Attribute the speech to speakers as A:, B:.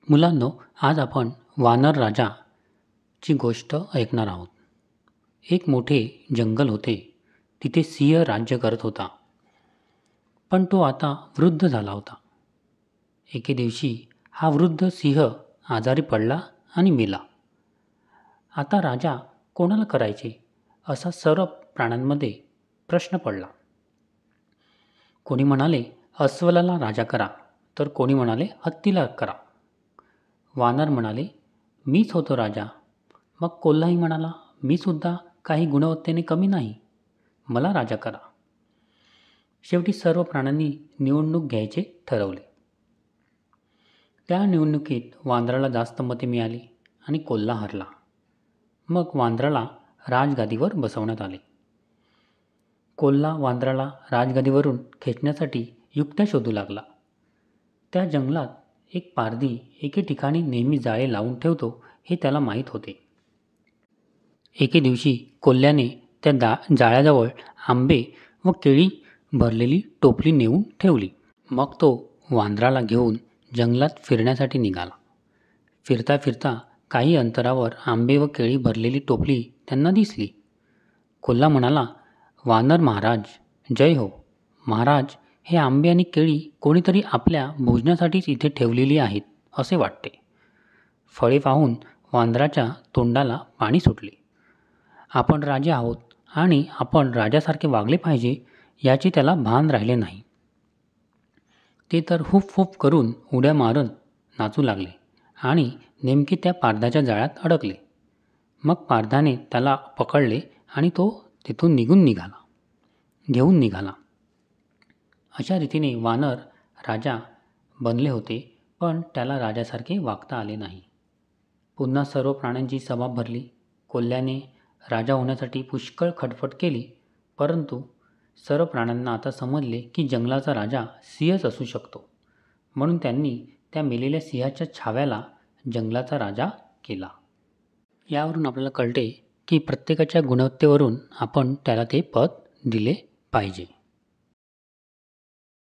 A: मुलांनो, आज आपण वानर राजाची गोष्ट ऐकणार आहोत. एक मोठे जंगल होते. तिथे सिंह राज्य करत होता. पण तो आता वृद्ध झाला होता. एके दिवशी हा वृद्ध सिंह आजारी पडला आणि मेला. आता राजा कोणाला करायचे असा सर्व प्राण्यांमध्ये प्रश्न पडला. कोणी म्हणाले अस्वलाला राजा करा, तर कोणी म्हणाले हत्तीला करा. वानर म्हणाले मीच होतो राजा. मग कोल्हाही म्हणाला मी सुद्धा काही गुणवत्तेने कमी नाही, मला राजा करा. शेवटी सर्व प्राण्यांनी निवडणूक घ्यायचे ठरवले. त्या निवडणुकीत वानराला जास्त मते मिळाली आणि कोल्हा हरला. मग वानराला राजगादीवर बसवण्यात आले. कोल्हा वानराला राजगादीवरून खेचण्यासाठी युक्त्या शोधू लागला. त्या जंगलात एक पारधी एके ठिकाणी नेहमी जाळे लावून ठेवतो हे त्याला माहीत होते. एके दिवशी कोल्ह्याने त्या जाळ्याजवळ आंबे व केळी भरलेली टोपली नेऊन ठेवली. मग तो वानराला घेऊन जंगलात फिरण्यासाठी निघाला. फिरता फिरता काही अंतरावर आंबे व केळी भरलेली टोपली त्यांना दिसली. कोल्हा म्हणाला, वानर महाराज जय हो. महाराज, हे आंबे आणि केळी कोणीतरी आपल्या भोजनासाठीच इथे ठेवलेली आहेत असे वाटते. फळे पाहून वानराच्या तोंडाला पाणी सुटले. आपण राजे आहोत आणि आपण राजासारखे वागले पाहिजे याचे त्याला भान राहिले नाही. ते तर हुफ हुफ करून उड्या मारत नाचू लागले आणि नेमके त्या पारध्याच्या जाळ्यात अडकले. मग पारध्याने त्याला पकडले आणि तो तिथून घेऊन निघाला. अशा रीतीने वानर राजा बनले होते, पण त्याला राजासारखे वागता आले नाही. पुन्हा सर्व प्राण्यांची सभा भरली. कोल्ह्याने राजा होण्यासाठी पुष्कळ खटपट केली, परंतु सर्व प्राण्यांना आता समजले की जंगलाचा राजा सिंहच असू शकतो. म्हणून त्यांनी त्या मेलेल्या सिंहाच्या छाव्याला जंगलाचा राजा केला. यावरून आपल्याला कळते की प्रत्येकाच्या गुणवत्तेवरून आपण त्याला ते पद दिले पाहिजे.